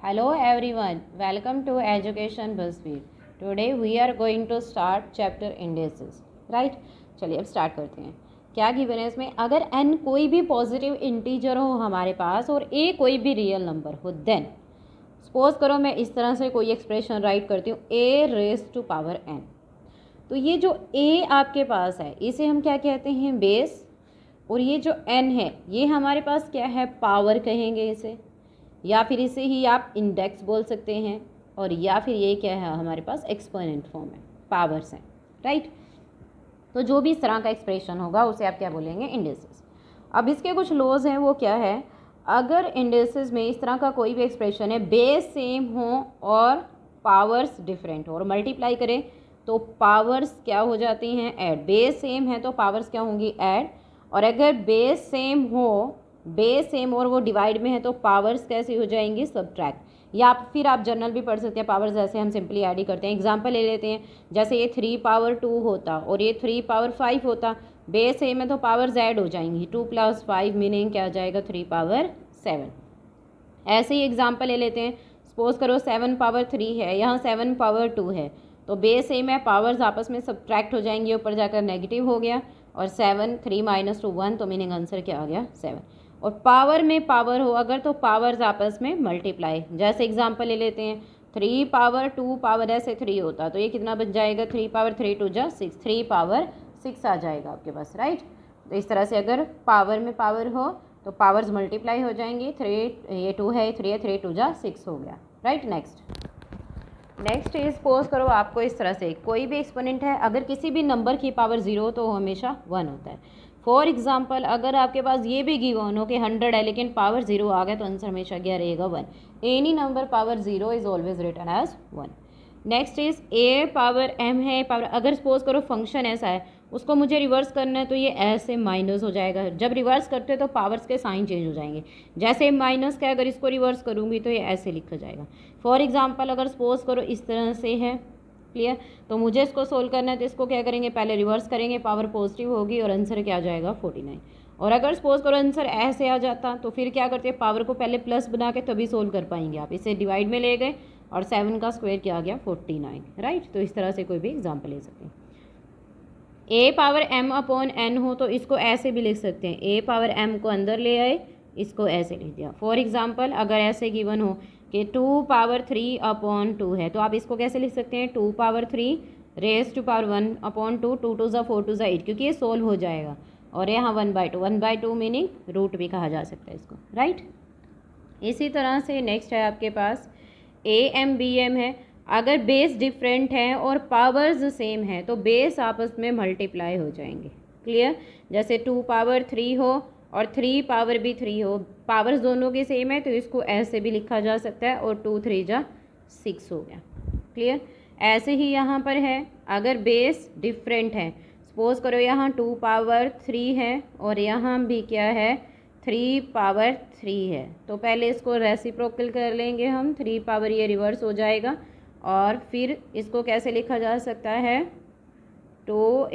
Hello everyone, welcome to Education BuzzFeed. Today we are going to start chapter indices. Right? चलिए अब start करते हैं. क्या given है इसमें? अगर n कोई भी पॉजिटिव इंटीजर हो हमारे पास और a कोई भी रियल नंबर हो, देन सपोज करो मैं इस तरह से कोई एक्सप्रेशन राइट करती हूँ a raise to power n. तो ये जो a आपके पास है इसे हम क्या कहते हैं? बेस. और ये जो n है ये हमारे पास क्या है? पावर कहेंगे इसे, या फिर इसे ही आप इंडेक्स बोल सकते हैं, और या फिर ये क्या है हमारे पास? एक्सपोनेंट फॉर्म है, पावर्स हैं. राइट? तो जो भी इस तरह का एक्सप्रेशन होगा उसे आप क्या बोलेंगे? इंडिसेस. अब इसके कुछ लॉज हैं, वो क्या है? अगर इंडिसेस में इस तरह का कोई भी एक्सप्रेशन है, बेस सेम हो और पावर्स डिफरेंट हो और मल्टीप्लाई करें तो पावर्स क्या हो जाती हैं? ऐड. बेस सेम है तो पावर्स क्या होंगी? ऐड. और अगर बेस सेम और वो डिवाइड में है तो पावर्स कैसी हो जाएंगी? सब्ट्रैक्ट. या फिर आप जनरल भी पढ़ सकते हैं पावर्स, जैसे हम सिंपली ऐड ही करते हैं. एग्जांपल ले लेते हैं, जैसे ये 3 पावर 2 होता और ये 3 पावर 5 होता. बेस सेम है तो पावर्स ऐड हो जाएंगी. 2 + 5 मीनिंग क्या आ जाएगा? 3 पावर 7. ऐसे ही एग्जाम्पल ले लेते हैं, सपोज करो 7 पावर 3 है, यहाँ 7 पावर 2 है. तो बेस सेम है, पावर्स आपस में सब्ट्रैक्ट हो जाएंगे, ऊपर जाकर नेगेटिव हो गया. और 7 3 - 2 1, तो मीनिंग आंसर क्या आ गया? 7. और पावर में पावर हो अगर तो पावर्स आपस में मल्टीप्लाई. जैसे एग्जांपल ले लेते हैं, 3 पावर 2 पावर ऐसे 3 होता तो ये कितना बच जाएगा? 3 पावर 3 2 जा 6, 3 पावर 6 आ जाएगा आपके पास. राइट? तो इस तरह से अगर पावर में पावर हो तो पावर्स मल्टीप्लाई हो जाएंगी. 3 ये 2 है, 3 है, 3 2 जा 6 हो गया. राइट? नेक्स्ट इज, सपोज करो आपको इस तरह से कोई भी एक्सपोनेंट है, अगर किसी भी नंबर की पावर 0 तो हमेशा 1 होता है. फॉर एग्जाम्पल अगर आपके पास ये भी गिवन हो कि 100 है लेकिन पावर 0 आ गया तो आंसर हमेशा क्या रहेगा? 1. Any number power 0 is always written as 1. Next is a power m है पावर. अगर सपोज करो फंक्शन ऐसा है, उसको मुझे रिवर्स करना है तो ये ऐसे माइनस हो जाएगा. जब रिवर्स करते हैं तो पावर्स के साइन चेंज हो जाएंगे. जैसे माइनस का अगर इसको रिवर्स करूँगी तो ये ऐसे लिखा जाएगा. फॉर एग्जाम्पल अगर सपोज करो इस तरह से है, क्लियर? तो मुझे इसको सोल्व करना है तो इसको क्या करेंगे? पहले रिवर्स करेंगे, पावर पॉजिटिव होगी और आंसर क्या आ जाएगा? 49. और अगर सपोज करो आंसर ऐसे आ जाता तो फिर क्या करते हैं? पावर को पहले प्लस बना के तभी सोल्व कर पाएंगे आप. इसे डिवाइड में ले गए और 7 का स्क्वायर क्या आ गया? 49. राइट? तो इस तरह से कोई भी एग्जाम्पल ले सकते हैं. a पावर m/n हो तो इसको ऐसे भी लिख सकते हैं. a पावर m को अंदर ले आए, इसको ऐसे लिख दिया. फॉर एग्जाम्पल अगर ऐसे गिवन हो कि 2 पावर 3/2 है तो आप इसको कैसे लिख सकते हैं? 2 पावर 3 रेज टू पावर 1/2, 2 2 जा 4 2 जा 8, क्योंकि ये सोल्व हो जाएगा. और यहाँ 1/2 मीनिंग रूट भी कहा जा सकता है इसको. राइट? इसी तरह से नेक्स्ट है आपके पास AM BM है. अगर बेस डिफरेंट है और पावर्स सेम है तो बेस आपस में मल्टीप्लाई हो जाएंगे. क्लियर? जैसे 2 पावर 3 हो और 3 पावर भी 3 हो, पावर्स दोनों की सेम है तो इसको ऐसे भी लिखा जा सकता है और 2 3 जा 6 हो गया. क्लियर? ऐसे ही यहाँ पर है, अगर बेस डिफरेंट है, सपोज करो यहाँ 2 पावर 3 है और यहाँ भी क्या है? 3 पावर 3 है. तो पहले इसको रेसिप्रोकल कर लेंगे हम, 3 पावर ये रिवर्स हो जाएगा और फिर इसको कैसे लिखा जा सकता है? 2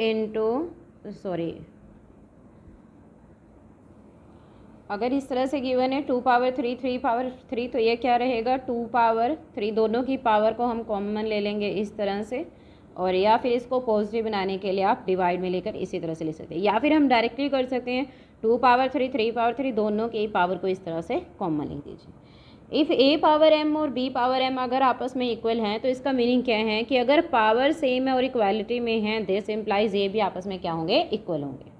अगर इस तरह से गिवन है 2 पावर 3 3 पावर 3 तो ये क्या रहेगा? 2 पावर 3. दोनों की पावर को हम कॉमन ले लेंगे इस तरह से, और या फिर इसको पॉजिटिव बनाने के लिए आप डिवाइड में लेकर इसी तरह से ले सकते हैं, या फिर हम डायरेक्टली कर सकते हैं 2 पावर 3 3 पावर 3, दोनों की पावर को इस तरह से कॉमन लिख दीजिए. इफ़ a पावर m और b पावर m अगर आपस में इक्वल हैं तो इसका मीनिंग क्या है कि अगर पावर सेम है और इक्वालिटी में है, दिस इम्प्लाइज ये भी आपस में क्या होंगे? इक्वल होंगे.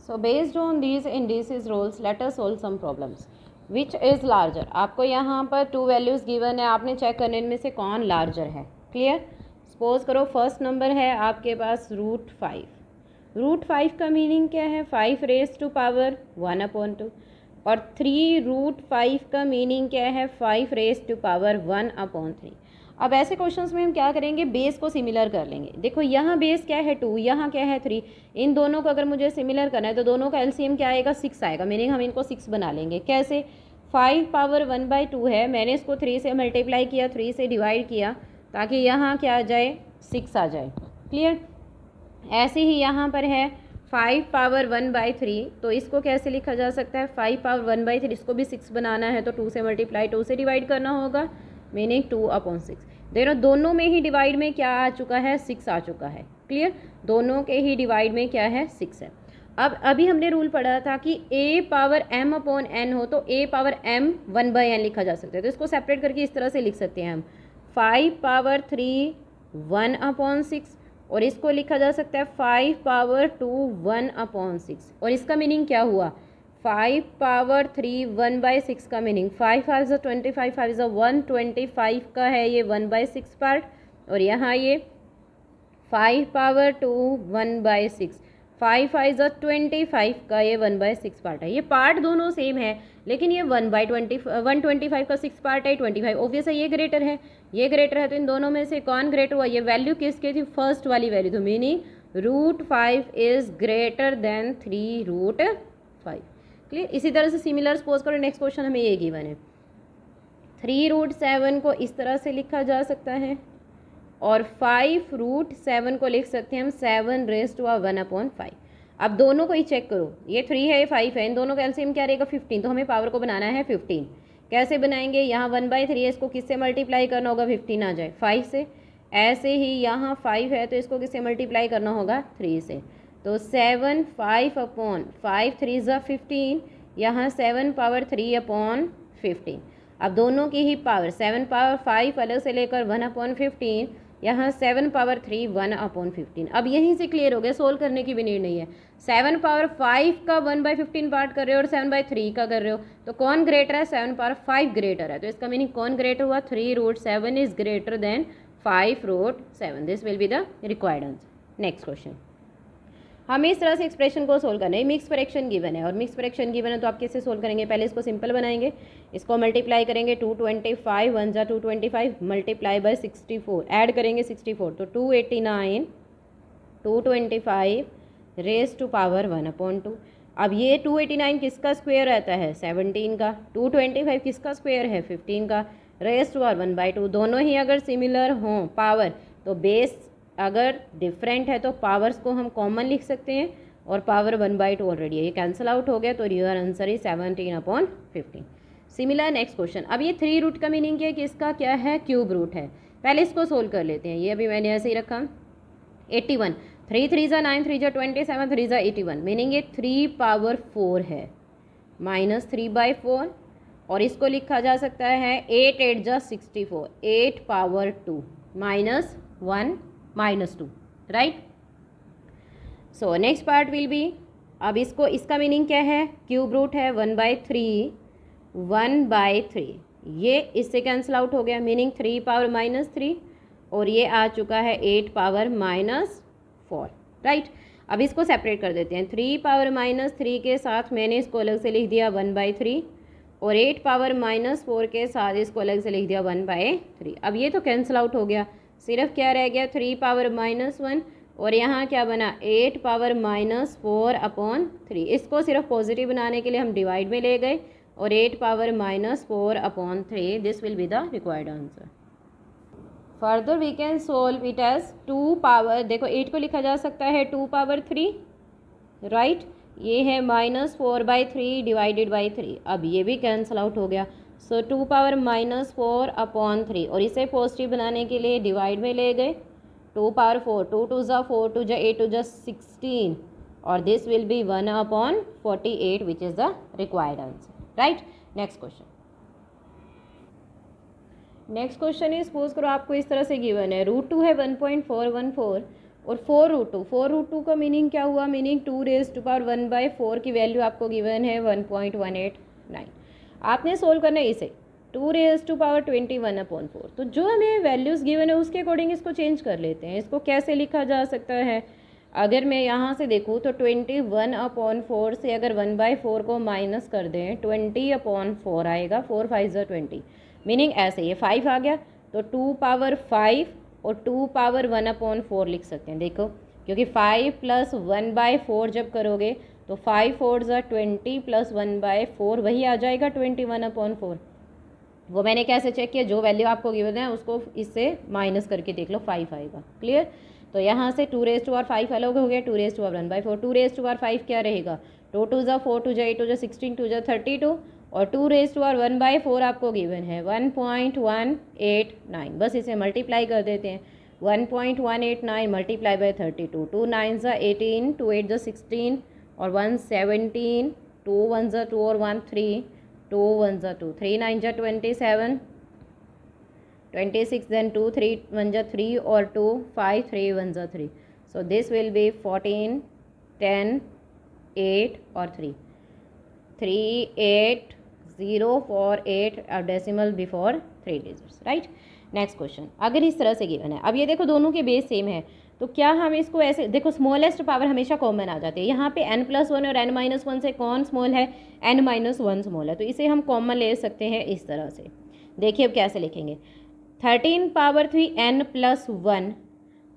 So based on these indices rules let us solve some problems. Which is larger? आपको यहाँ पर 2 वैल्यूज़ गिवन है, आपने चेक करने इनमें से कौन लार्जर है. क्लियर? सपोज करो फर्स्ट नंबर है आपके पास √5. √5 का मीनिंग क्या है? 5 रेज टू पावर 1/2. और 3√5 का मीनिंग क्या है? 5 रेज टू पावर 1/3. अब ऐसे क्वेश्चंस में हम क्या करेंगे? बेस को सिमिलर कर लेंगे. देखो यहाँ बेस क्या है? 2, यहाँ क्या है? 3. इन दोनों को अगर मुझे सिमिलर करना है तो दोनों का एलसीएम क्या आएगा? 6 आएगा. मीनिंग हम इनको 6 बना लेंगे. कैसे? 5 पावर 1/2 है, मैंने इसको 3 से मल्टीप्लाई किया, 3 से डिवाइड किया ताकि यहाँ क्या आ जाए? 6 आ जाए. क्लियर? ऐसे ही यहाँ पर है 5 पावर 1/3, तो इसको कैसे लिखा जा सकता है? 5 पावर 1/3, इसको भी 6 बनाना है तो 2 से मल्टीप्लाई 2 से डिवाइड करना होगा, मीनिंग 2/6। दोनों में ही डिवाइड में क्या आ चुका है? 6 आ चुका है। क्लियर? दोनों के ही डिवाइड में क्या है? 6 है। अब अभी हमने रूल पढ़ा था कि a पावर m/n हो तो a पावर m 1/n लिखा जा सकता है। तो इसको सेपरेट करके इस तरह से लिख सकते हैं हम 5 पावर 3 1/6, और इसको लिखा जा सकता है 5 पावर 2 1/6। और इसका मीनिंग क्या हुआ? 5 पावर 3 1/6 का मीनिंग 5 5 is 25, 5 is 125 का है ये 1/6 पार्ट, और यहाँ ये 5 पावर 2 1/6, 5 5 is 25 का ये 1/6 पार्ट है। ये पार्ट दोनों सेम है, लेकिन ये 1/25 का 6 पार्ट है, 25 ऑब्वियस है, ये ग्रेटर है, ये ग्रेटर है, तो इन दोनों में से कौन ग्रेटर हुआ? ये वैल्यू किसकी थी? फर्स्ट वाली वैल्यू, तो meaning √5 is greater than 3√5। Clear? इसी तरह से सिमिलर सपोज करो नेक्स्ट क्वेश्चन हमें ये गिवन है 3√7 को इस तरह से लिखा जा सकता है, और 5√7 को लिख सकते हैं हम 7⁻1/5। अब दोनों को ही चेक करो, ये 3 है, ये 5 है, इन दोनों का एलसीएम क्या रहेगा? 15। तो हमें पावर को बनाना है 15। कैसे बनाएंगे? यहाँ 1/3 है, इसको किससे मल्टीप्लाई करना होगा? 15 आ जाए 5 से। ऐसे ही यहाँ 5 है तो इसको किससे मल्टीप्लाई करना होगा? 3 से। तो 7 5/5 3 ज़ा 15, यहाँ 7 पावर 3/15। अब दोनों की ही पावर 7 पावर 5 अलग से लेकर 1/15, यहाँ 7 पावर 3 1/15। अब यहीं से क्लियर हो गया, सोल्व करने की भी नीड नहीं है। 7 पावर 5 का 1/15 पार्ट कर रहे हो और 7/3 का कर रहे हो, तो कौन ग्रेटर है? 7 पावर 5 ग्रेटर है। तो इसका मीनिंग कौन ग्रेटर हुआ? 3√7 is greater than 5√7। This will be the required answer. Next question, हमें इस तरह से एक्सप्रेशन को सोल्व करना है। मिक्स फ्रैक्शन गिवन है, और मिक्स फ्रैक्शन गिवन है तो आप कैसे सोल्व करेंगे? पहले इसको सिंपल बनाएंगे, इसको मल्टीप्लाई करेंगे 225 1 जा 225 मल्टीप्लाई बाय 64, ऐड करेंगे 64 तो 289 225 रेज टू पावर 1/2। अब ये 289 किसका स्क्वायर रहता है? 17 का। 225 किसका स्क्वायर है? 15 का। रेज टू पावर 1/2, दोनों ही अगर सिमिलर हों पावर, तो बेस अगर डिफरेंट है तो पावर्स को हम कॉमन लिख सकते हैं, और पावर 1/2 ऑलरेडी है, ये कैंसिल आउट हो गया, तो your answer is 17/15। Similar next question, अब ये 3 रूट का मीनिंग है कि इसका क्या है? क्यूब रूट है। पहले इसको सोल्व कर लेते हैं, ये अभी मैंने ऐसे ही रखा। 81 3 3 ज़ा 9 3 ज़ा 27 3 ज़ा 81, मीनिंग ये 3 पावर 4 है माइनस 3/4, और इसको लिखा जा सकता है 8 8 ज़ा 64 8 power 2 minus 1 minus 2, right. So next part will be, अब इसको इसका मीनिंग क्या है? क्यूब रूट है 1/3 1/3, ये इससे कैंसिल आउट हो गया, मीनिंग 3 पावर -3, और ये आ चुका है 8 पावर -4, राइट। अब इसको सेपरेट कर देते हैं। 3 पावर -3 के साथ मैंने इसको अलग से लिख दिया 1/3, और 8 पावर -4 के साथ इसको अलग से लिख दिया 1/3। अब ये तो कैंसिल आउट हो गया, सिर्फ क्या रह गया? 3 पावर -1, और यहाँ क्या बना? 8 पावर -4/3। इसको सिर्फ पॉजिटिव बनाने के लिए हम डिवाइड में ले गए, और 8 power -4/3, this will be the required answer. Further we can solve it as 2 power, देखो 8 को लिखा जा सकता है 2 पावर 3, राइट। ये है -4/3 डिवाइडेड बाई 3, अब ये भी कैंसिल आउट हो गया, सो 2 पावर -4/3, और इसे पॉजिटिव बनाने के लिए डिवाइड में ले गए, 2 पावर 4 2 2 ज़ा 4 2 ज़ा 8 2 ज़ा 16, और this will B 1/48 which is the required answer, right. Next question, next question is suppose करो आपको इस तरह से गिवन है √2 है 1.414 और 4√2 का मीनिंग क्या हुआ? मीनिंग 2⁻1/4 की वैल्यू आपको गिवन है 1.189। आपने सोल्व करना है इसे 2⁻21/4। तो जो हमें वैल्यूज़ गिवन है उसके अकॉर्डिंग इसको चेंज कर लेते हैं। इसको कैसे लिखा जा सकता है? अगर मैं यहाँ से देखूँ तो 21/4 से अगर 1/4 को माइनस कर दें 20/4 आएगा, 4 5 ज़ा 20, मीनिंग ऐसे ये 5 आ गया तो 2 पावर 5 और 2 पावर 1/4 लिख सकते हैं। देखो क्योंकि 5 + 1/4 जब करोगे तो 5 4 ज़ा 20 + 1/4 वही आ जाएगा 21/4। वो मैंने कैसे चेक किया? जो वैल्यू आपको गिवन है उसको इससे माइनस करके देख लो, 5 आएगा। क्लियर? तो यहाँ से 2^5 अलग हो गया, 2^1/4, 2^5 क्या रहेगा, 2 2 ज़ा 4, 2 ज़ा 8, 2 ज़ा 16, 2 ज़ा 32, और 2^1/4 आपको गिवन है 1.189। बस इसे मल्टीप्लाई कर देते हैं, 1.189 मल्टीप्लाई बाय 32, 2 9 ज़ा 18, 2 8 ज़ा 16 और 1 17, 2 1 ज़ा 2 और 1 3, 2 1 ज़ा 2, 3 9 ज़ा 27, 26, then 2 3 1 ज़ा 3 और 2 5 3 1 ज़ा 3, so this will be 14 10 8 और 3 3 8 0 4 8 decimal before 3 digits, right. Next question, अगर इस तरह से गिवन है, अब ये देखो दोनों के बेस सेम है, तो क्या हम इसको ऐसे देखो, स्मॉलेस्ट पावर हमेशा कॉमन आ जाती है। यहाँ पे n+1 और n-1 से कौन स्मॉल है, n-1 स्मॉल है, तो इसे हम कॉमन ले सकते हैं इस तरह से। देखिए अब कैसे लिखेंगे, 13^3 n+1,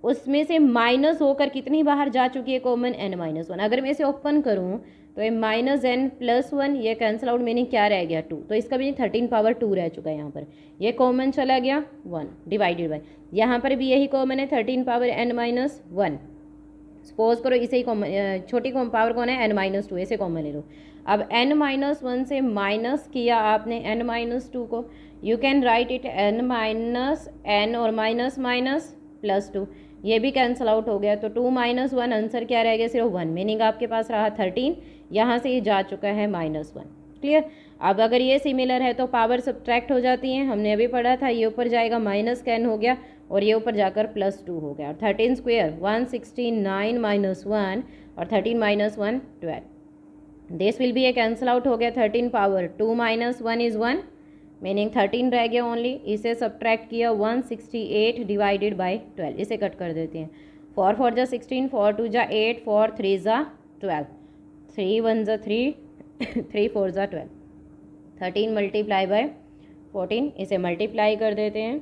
उसमें से माइनस होकर कितनी बाहर जा चुकी है कॉमन, n-1। अगर मैं इसे ओपन करूँ तो ये -n+1 ये कैंसिल आउट, मीनिंग क्या रह गया 2, तो इसका भी 13^2 रह चुका है। यहाँ पर ये कॉमन चला गया 1 डिवाइडेड बाय, यहाँ पर भी यही कॉमन है 13^n-1। सपोज करो इसे ही कॉमन, छोटी पावर कौन है, n-2, इसे कॉमन ले लो। अब n-1 से माइनस किया आपने n-2 को, you can write it n और माइनस माइनस +2, ये भी कैंसिल आउट हो गया, तो 2 - 1 आंसर क्या रह गया, सिर्फ 1, मीनिंग आपके पास रहा 13, यहाँ से ये जा चुका है -1। क्लियर। अब अगर ये सिमिलर है तो पावर सब्ट्रैक्ट हो जाती हैं, हमने अभी पढ़ा था, ये ऊपर जाएगा -10 हो गया और ये ऊपर जाकर +2 हो गया, और 13 स्क्वायर 169 -1 और 13 - 1 12, this will B A cancel out हो गया, 13 पावर 2 - 1 इज़ 1, मीनिंग 13 रह गया ओनली, इसे सब्ट्रैक्ट किया 168 डिवाइडेड बाय 12, इसे कट कर देते हैं, 4 4 ज़ा 16, 4 2 ज़ा 8, 4 3 ज़ा 12, 3 1 ज़ा 3, 3 4 ज़ा 12, 13 मल्टीप्लाई बाय 14, इसे मल्टीप्लाई कर देते हैं,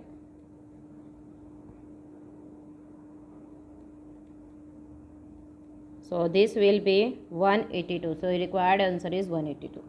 so this will be 182, so required answer is 182।